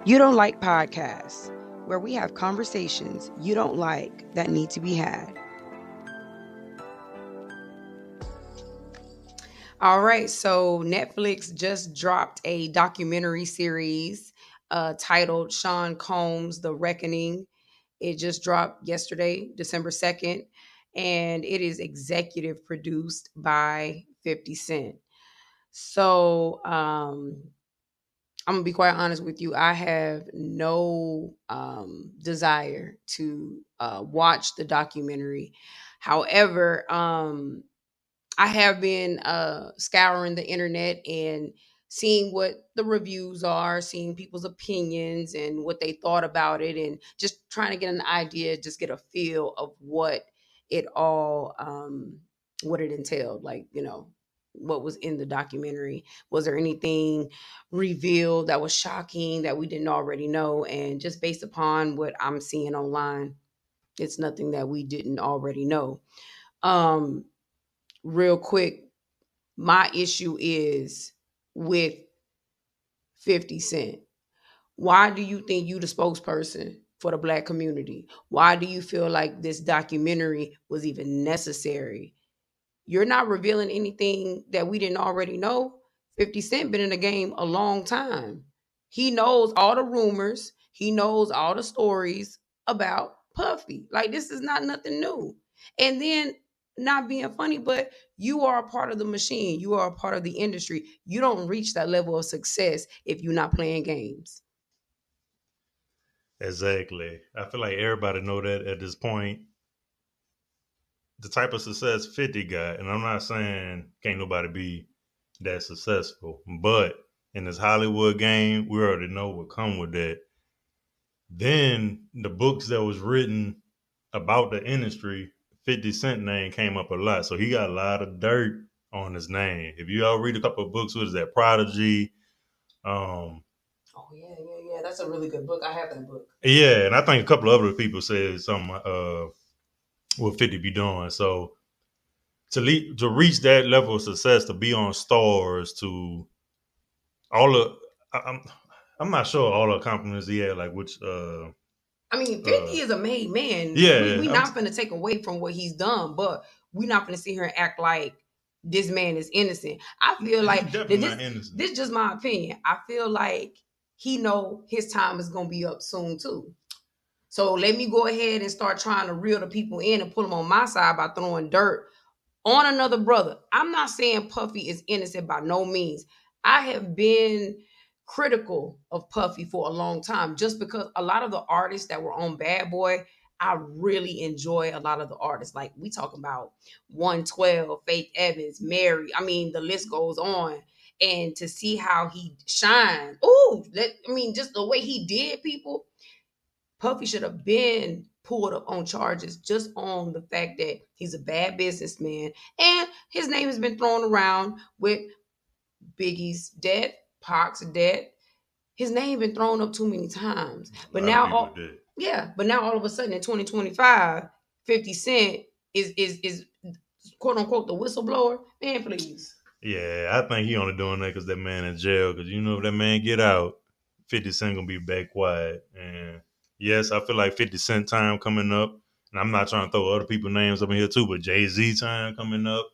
You Don't Like Podcasts, where we have conversations you don't like that need to be had. All right, so Netflix just dropped a documentary series titled Sean Combs, The Reckoning. It just dropped yesterday, December 2nd, and it is executive produced by 50 Cent. So, I'm gonna be quite honest with you. I have no desire to watch the documentary. However, I have been scouring the internet and seeing what the reviews are, seeing people's opinions and what they thought about it, and just trying to get an idea, just get a feel of it all, what it entailed. Like, what was in the documentary. Was there anything revealed that was shocking that we didn't already know? And just based upon what I'm seeing online, it's nothing that we didn't already know. Um, Real quick, my issue is with 50 Cent. Why do you think you the spokesperson for the black community? Why do you feel like this documentary was even necessary? You're not revealing anything that we didn't already know. 50 Cent been in the game a long time. He knows all the rumors. He knows all the stories about Puffy. Like, this is not nothing new. And then, not being funny, but you are a part of the machine. You are a part of the industry. You don't reach that level of success if you're not playing games. Exactly. I feel like everybody know that at this point. The type of success 50 got, and I'm not saying can't nobody be that successful, but in this Hollywood game, we already know what come with that. Then the books that was written about the industry, 50 Cent name came up a lot. So he got a lot of dirt on his name. If you all read a couple of books, what is that? Prodigy. Um, Oh, yeah. That's a really good book. I have that book. yeah, and I think a couple of other people said something what 50 be doing. So to reach that level of success, to be on stars, to all of I'm not sure all the compliments he had, like which I mean, 50 uh is a made man. We yeah, not gonna take away from what he's done, but we not gonna sit here and act like this man is innocent. I feel he like definitely this not innocent. this just my opinion. I feel like he know his time is gonna be up soon too. So let me go ahead and start trying to reel the people in and pull them on my side by throwing dirt on another brother. I'm not saying Puffy is innocent by no means. I have been critical of Puffy for a long time just because a lot of the artists that were on Bad Boy, I really enjoy a lot of the artists. Like, we talking about 112, Faith Evans, Mary. I mean, the list goes on. And to see how he shined, just the way he did people, Puffy should have been pulled up on charges just on the fact that he's a bad businessman. And his name has been thrown around with Biggie's death, Pac's death. His name been thrown up too many times. A But lot of now, people did. but now all of a sudden in 2025, 50 Cent is quote unquote the whistleblower. Man, please. Yeah, I think he only doing that because that man in jail. Because if that man get out, 50 Cent gonna be back quiet. And yes, I feel like 50 Cent time coming up. And I'm not trying to throw other people's names up in here too, but Jay-Z time coming up.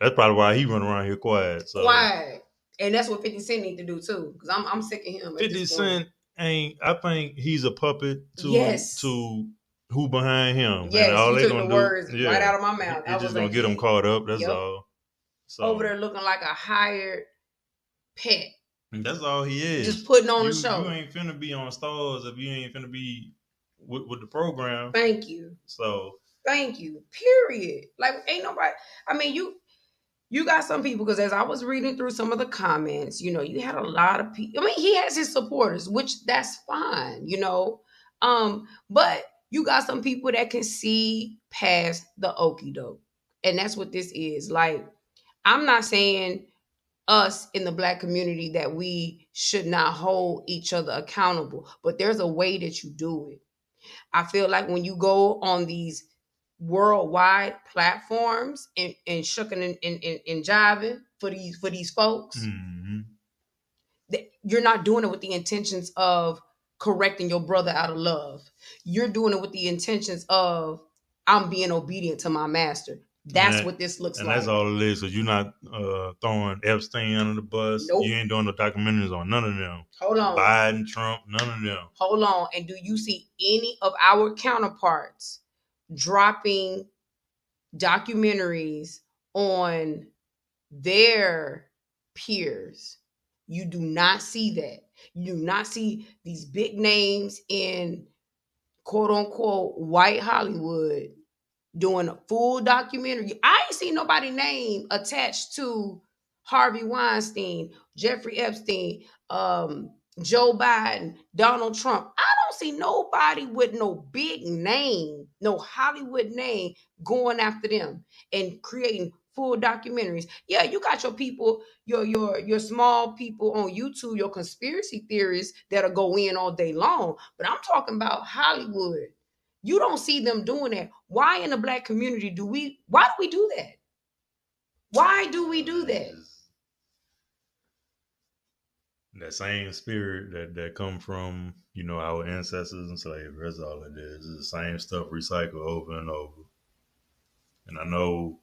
That's probably why he run around here quiet. So Quiet. And that's what 50 Cent need to do too. Because I'm sick of him at 50 this point. Cent ain't. I think he's a puppet to Yes. to who behind him, and Yes, all you they took the gonna do, words right yeah, out of my mouth. I it's was just like, gonna get them he, caught up. That's yep, all. over So there looking like a hired pet, that's all he just is. putting on the You show. ain't finna be on stars if you ain't finna be with the program. Thank you, So thank you. Period. Like, ain't nobody. I mean, you got some people, because as I was reading through some of the comments, you had a lot of people. I mean, he has his supporters, which that's fine. But you got some people that can see past the okie doke, and that's what this is. Like, I'm not saying us in the black community that we should not hold each other accountable, but there's a way that you do it. I feel like when you go on these worldwide platforms and shucking and jiving for these folks, mm-hmm. You're not doing it with the intentions of correcting your brother out of love. You're doing it with the intentions of, I'm being obedient to my master. And That's what this looks and that's like. all it is. Cause you're not throwing Epstein under the bus. You Nope. ain't doing no documentaries on none of them. Hold on. Biden, Trump, none of them. Hold on. And do you see any of our counterparts dropping documentaries on their peers? You do not see that. You do not see these big names in quote unquote white Hollywood doing a full documentary. I ain't seen nobody name attached to Harvey Weinstein, Jeffrey Epstein, Joe Biden, Donald Trump. I don't see nobody with no big name, no Hollywood name going after them and creating full documentaries. Yeah, you got your people, your small people on YouTube, your conspiracy theorists that'll go in all day long. But I'm talking about Hollywood. You don't see them doing that. Why in the Black community why do we do that? Why do we do that? That same spirit that come from, our ancestors and slavery. That's all it is. It's the same stuff recycled over and over. And I know,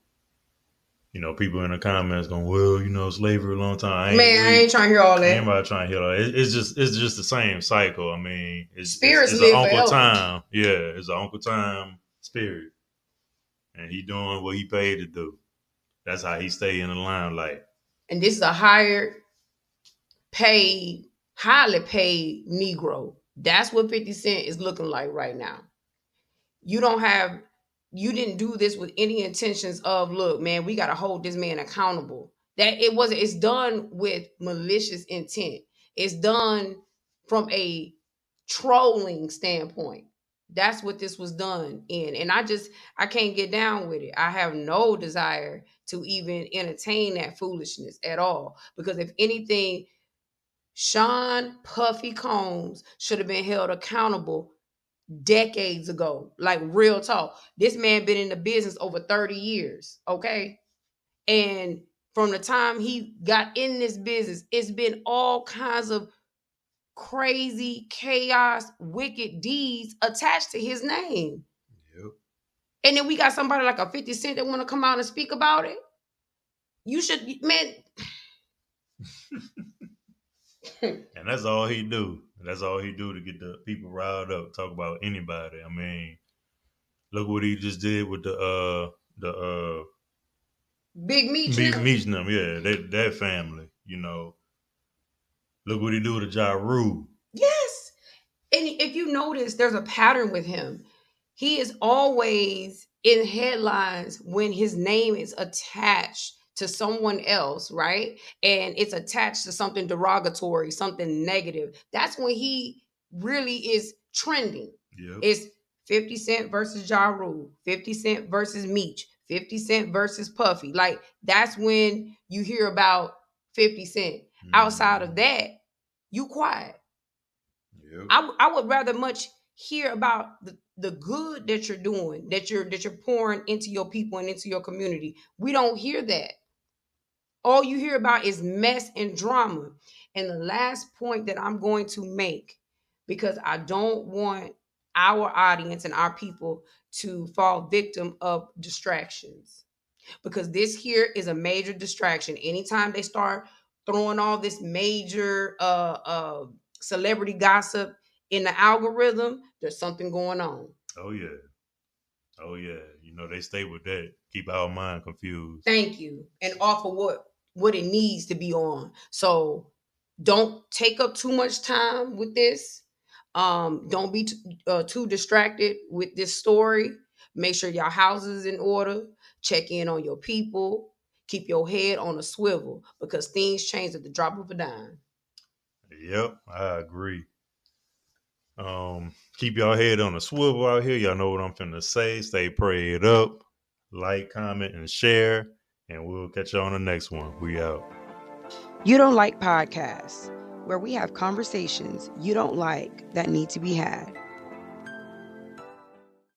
people in the comments going, well, slavery a long time. I ain't trying to hear all that. Anybody trying to hear all that. It's just the same cycle. I mean, it's Spirits an Uncle Time. Yeah, it's an Uncle Time spirit. And he doing what he paid to do. That's how he stay in the limelight. And this is a highly paid Negro. That's what 50 Cent is looking like right now. You didn't do this with any intentions of, look, man, we got to hold this man accountable. It's done with malicious intent. It's done from a trolling standpoint. That's what this was done in. And I can't get down with it. I have no desire to even entertain that foolishness at all. Because if anything, Sean Puffy Combs should have been held accountable decades ago. Like, real talk. This man been in the business over 30 years, okay? And from the time he got in this business, it's been all kinds of crazy, chaos, wicked deeds attached to his name. Yep. And then we got somebody like a 50 Cent that want to come out and speak about it. You should, man. And that's all he do. That's all he do to get the people riled up, talk about anybody. I mean, look what he just did with the Big Meech. Big Meech them, yeah, that family, Look what he do to Ja Rule. Yes. And if you notice, there's a pattern with him. He is always in headlines when his name is attached to someone else, right? And it's attached to something derogatory, something negative. That's when he really is trending. Yep. It's 50 Cent versus Ja Rule, 50 Cent versus Meech, 50 Cent versus Puffy. Like, that's when you hear about 50 Cent. Outside of that, you quiet. Yep. I would rather much hear about the good that you're doing, that you're pouring into your people and into your community. We don't hear that. All you hear about is mess and drama. And the last point that I'm going to make, because I don't want our audience and our people to fall victim of distractions, because this here is a major distraction. Anytime they start throwing all this major celebrity gossip in the algorithm, there's something going on. Oh yeah. They stay with that. Keep our mind confused. Thank you. And offer what it needs to be on. So don't take up too much time with this. Don't be too distracted with this story. Make sure your house is in order. Check in on your people. Keep your head on a swivel, because things change at the drop of a dime. Yep, I agree. Keep y'all head on a swivel out here. Y'all know what I'm finna say. Stay prayed up. Like, comment, and share. And we'll catch you on the next one. We out. You Don't Like podcasts, where we have conversations you don't like that need to be had.